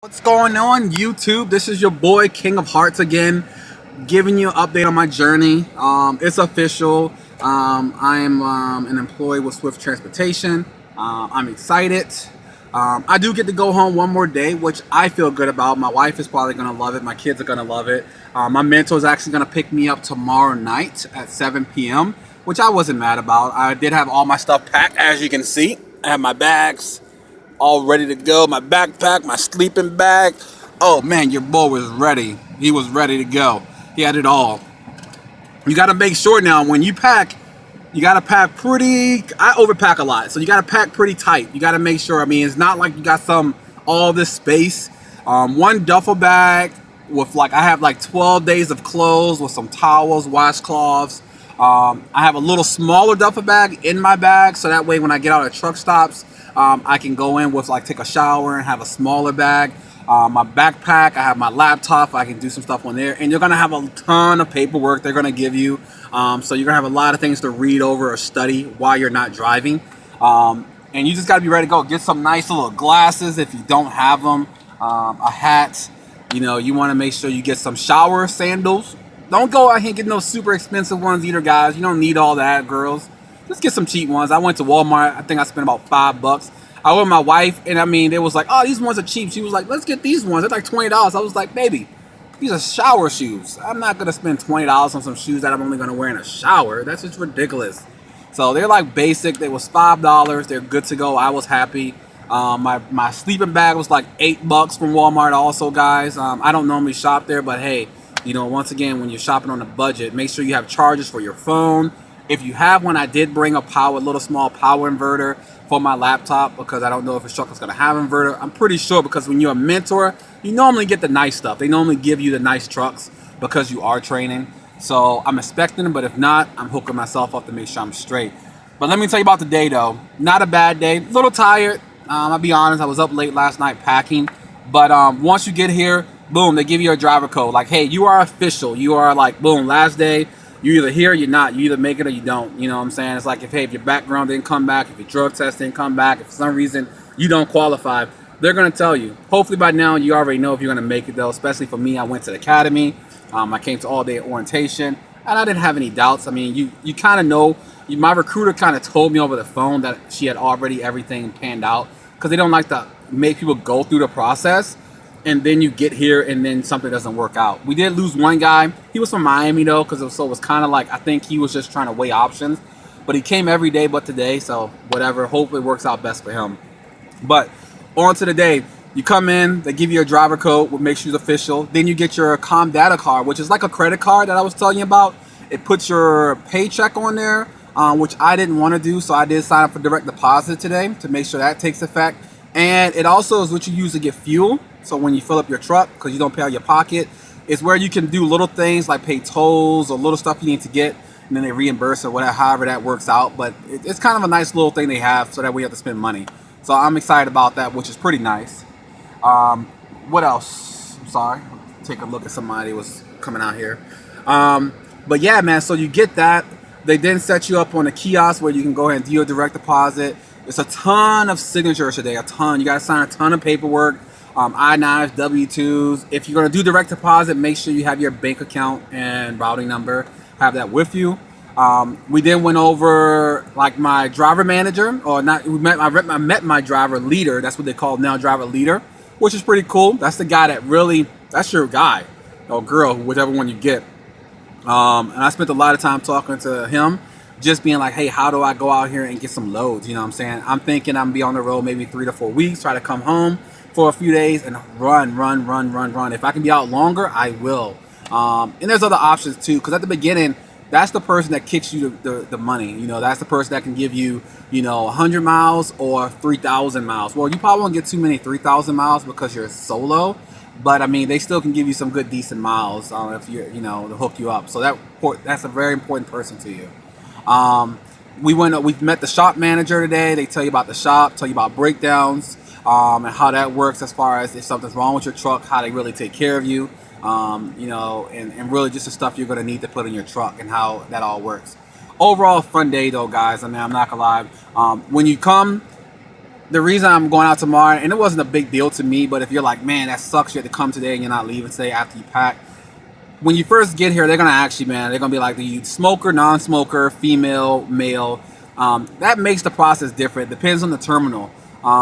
What's going on, YouTube? This is your boy King of Hearts again, giving you an update on my journey. It's official. I am an employee with Swift Transportation. I'm excited. I do get to go home one more day, which I feel good about. My wife is probably going to love it. My kids are going to love it. My mentor is actually going to pick me up tomorrow night at 7 p.m., which I wasn't mad about. I did have all my stuff packed, as you can see. I have my bags all ready to go. My backpack, my sleeping bag. Oh man, your boy was ready. He was ready to go. He had it all. You got to make sure now when you pack, you got to pack pretty. I overpack a lot, so you got to pack pretty tight. You got to make sure. I mean, it's not like you got all this space. One duffel bag with I have like 12 days of clothes with some towels, washcloths. I have a little smaller duffel bag in my bag, so that way when I get out at truck stops, I can go in with take a shower and have a smaller bag. My backpack, I have my laptop. I can do some stuff on there, and you're gonna have a ton of paperwork they're gonna give you. So you're gonna have a lot of things to read over or study while you're not driving. And you just gotta be ready to go. Get some nice little glasses if you don't have them. A hat. You want to make sure you get some shower sandals. Don't go out here and get no super expensive ones either, guys. You don't need all that, girls. Just get some cheap ones. I went to Walmart. I think I spent about $5. I went with my wife, and I mean, they was like, "Oh, these ones are cheap." She was like, "Let's get these ones. They're like $20." I was like, "Baby, these are shower shoes. I'm not gonna spend $20 on some shoes that I'm only gonna wear in a shower. That's just ridiculous." So they're like basic. They was $5. They're good to go. I was happy. My sleeping bag was like $8 from Walmart. Also, guys, I don't normally shop there, but hey, once again, when you're shopping on a budget, make sure you have chargers for your phone. If you have one, I did bring a little small power inverter for my laptop because I don't know if a truck is going to have an inverter. I'm pretty sure because when you're a mentor, you normally get the nice stuff. They normally give you the nice trucks because you are training. So I'm expecting them, but if not, I'm hooking myself up to make sure I'm straight. But let me tell you about the day, though. Not a bad day. A little tired. I'll be honest. I was up late last night packing. But once you get here, boom, they give you a driver code. Like, hey, you are official. You are boom, last day. You either here or you're not. You either make it or you don't. You know what I'm saying? It's like if your background didn't come back, if your drug test didn't come back, if for some reason you don't qualify, they're going to tell you. Hopefully by now you already know if you're going to make it, though. Especially for me, I went to the academy. I came to all-day orientation, and I didn't have any doubts. I mean, you kind of know. My recruiter kind of told me over the phone that she had already everything panned out because they don't like to make people go through the process and then you get here and then something doesn't work out. We did lose one guy. He was from Miami though, because it was kind of I think he was just trying to weigh options, but he came every day but today, so whatever. Hopefully it works out best for him. But on to the day. You come in, they give you a driver code, which makes you official. Then you get your Comdata card, which is like a credit card that I was telling you about. It puts your paycheck on there, which I didn't want to do, so I did sign up for direct deposit today to make sure that takes effect. And it also is what you use to get fuel. So when you fill up your truck, because you don't pay out of your pocket, it's where you can do little things like pay tolls or little stuff you need to get, and then they reimburse or whatever, however that works out. But it's kind of a nice little thing they have so that we have to spend money. So I'm excited about that, which is pretty nice. What else? I'm sorry. Take a look at somebody who was coming out here. But yeah, man, so you get that. They then set you up on a kiosk where you can go ahead and do your direct deposit. It's a ton of signatures today, a ton. You got to sign a ton of paperwork, I-9s, W-2s. If you're going to do direct deposit, make sure you have your bank account and routing number. Have that with you. We then went over my driver manager, or not. I met my driver leader. That's what they call now, driver leader, which is pretty cool. That's the guy that's your guy or girl, whichever one you get. And I spent a lot of time talking to him, just being like, hey, how do I go out here and get some loads? You know what I'm saying? I'm thinking I'm going to be on the road maybe 3 to 4 weeks, try to come home for a few days and run. If I can be out longer, I will. And there's other options too, because at the beginning, that's the person that kicks you the money. That's the person that can give you, 100 miles or 3,000 miles. Well, you probably won't get too many 3,000 miles because you're solo. But I mean, they still can give you some good, decent miles if you're, to hook you up. So that's a very important person to you. We've met the shop manager today. They tell you about the shop, tell you about breakdowns, and how that works as far as if something's wrong with your truck, how they really take care of you, and really just the stuff you're going to need to put in your truck and how that all works. Overall, fun day though, guys. I mean, I'm not gonna lie. When you come, the reason I'm going out tomorrow, and it wasn't a big deal to me, but if you're like, man, that sucks, you have to come today and you're not leaving today after you pack. When you first get here, they're gonna ask you, man. They're gonna be like, the smoker, non-smoker, female, male. That makes the process different. Depends on the terminal,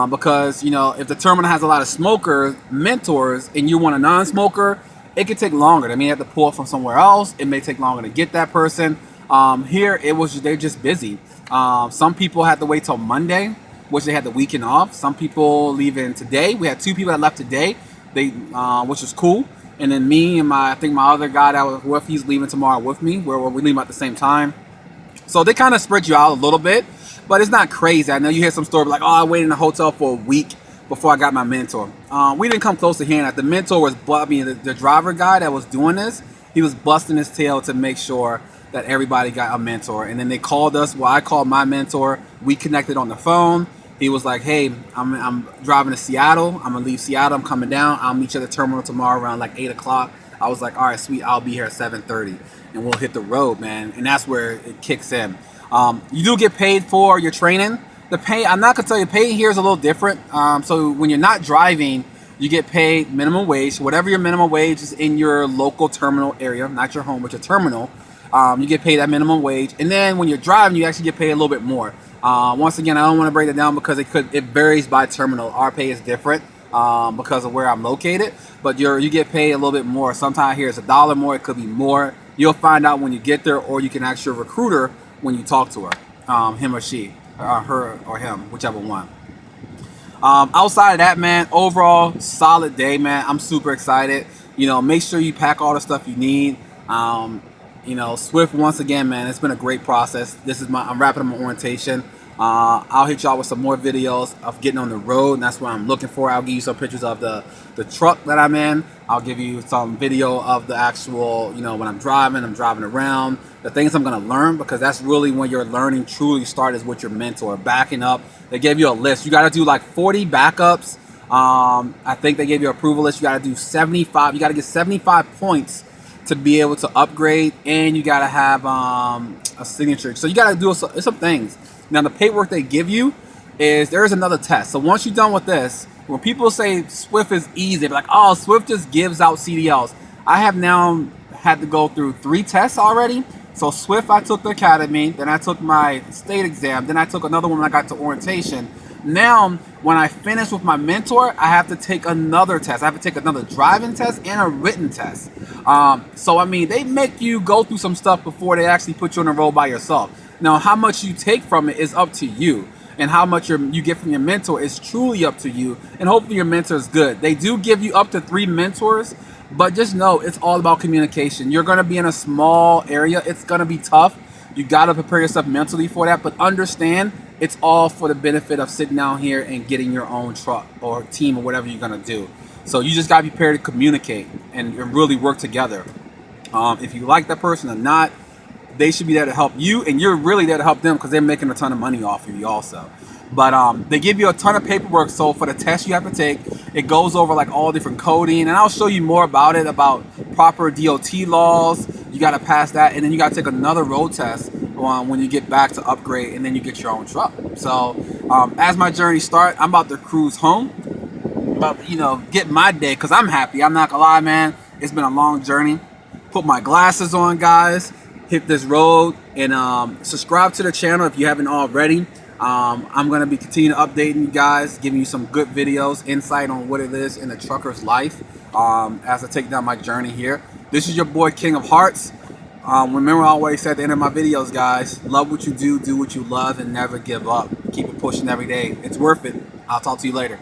because you know if the terminal has a lot of smoker mentors and you want a non-smoker, it could take longer. I mean, you have to pull it from somewhere else. It may take longer to get that person. Here, they're just busy. Some people had to wait till Monday, which they had the weekend off. Some people leaving today. We had 2 people that left today, which was cool. And then me and I think my other guy that was with, he's leaving tomorrow with me. We're leaving at the same time. So they kind of spread you out a little bit, but it's not crazy. I know you hear some story like, oh, I waited in a hotel for a week before I got my mentor. We didn't come close to hearing that. The mentor was, the driver guy that was doing this, he was busting his tail to make sure that everybody got a mentor. And then they called us. Well, I called my mentor. We connected on the phone. He was like, hey, I'm driving to Seattle. I'm gonna leave Seattle. I'm coming down. I'll meet you at the terminal tomorrow around like 8 o'clock. I was like, all right, sweet. I'll be here at 7:30, and we'll hit the road, man. And that's where it kicks in. You do get paid for your training. The pay, I'm not gonna tell you, pay here is a little different. So when you're not driving, you get paid minimum wage. Whatever your minimum wage is in your local terminal area, not your home, but your terminal. You get paid that minimum wage. And then when you're driving, you actually get paid a little bit more. Once again, I don't want to break it down because it varies by terminal. Our pay is different because of where I'm located, but you get paid a little bit more. Sometimes here it's $1 more. It could be more. You'll find out when you get there, or you can ask your recruiter when you talk to her, him or she, her or him, whichever one. Outside of that, man, overall solid day, man. I'm super excited. You know, make sure you pack all the stuff you need. You know, Swift, once again, man, it's been a great process. I'm wrapping up my orientation. I'll hit y'all with some more videos of getting on the road, and that's what I'm looking for. I'll give you some pictures of the truck that I'm in. I'll give you some video of the actual, you know, when I'm driving around, the things I'm going to learn, because that's really when your learning truly starts, is with your mentor. Backing up, they gave you a list. You got to do like 40 backups. I think they gave you an approval list. You got to do 75. You got to get 75 points to be able to upgrade, and you got to have a signature. So you got to do some things. Now, the paperwork they give you there is another test. So once you're done with this, when people say Swift is easy, they're like, oh, Swift just gives out CDLs. I have now had to go through 3 tests already. So Swift, I took the academy, then I took my state exam, then I took another one when I got to orientation. Now, when I finish with my mentor, I have to take another test. I have to take another driving test and a written test. So, I mean, they make you go through some stuff before they actually put you on the road by yourself. Now, how much you take from it is up to you. And how much you get from your mentor is truly up to you. And hopefully your mentor is good. They do give you up to 3 mentors, but just know it's all about communication. You're going to be in a small area. It's going to be tough. You got to prepare yourself mentally for that, but understand it's all for the benefit of sitting down here and getting your own truck or team or whatever you're going to do. So you just got to be prepared to communicate and really work together. If you like that person or not, they should be there to help you, and you're really there to help them because they're making a ton of money off of you also. But they give you a ton of paperwork. So for the test you have to take, it goes over like all different coding, and I'll show you more about it, about proper DOT laws. You got to pass that, and then you got to take another road test when you get back to upgrade, and then you get your own truck. So as my journey starts, I'm about to cruise home, about get my day, because I'm happy. I'm not gonna lie, man. It's been a long journey. Put my glasses on, guys. Hit this road, and subscribe to the channel if you haven't already. I'm going to be continuing updating you guys, giving you some good videos, insight on what it is in a trucker's life as I take down my journey here. This is your boy, King of Hearts. Remember, I always say at the end of my videos, guys, love what you do what you love, and never give up. Keep it pushing every day. It's worth it. I'll talk to you later.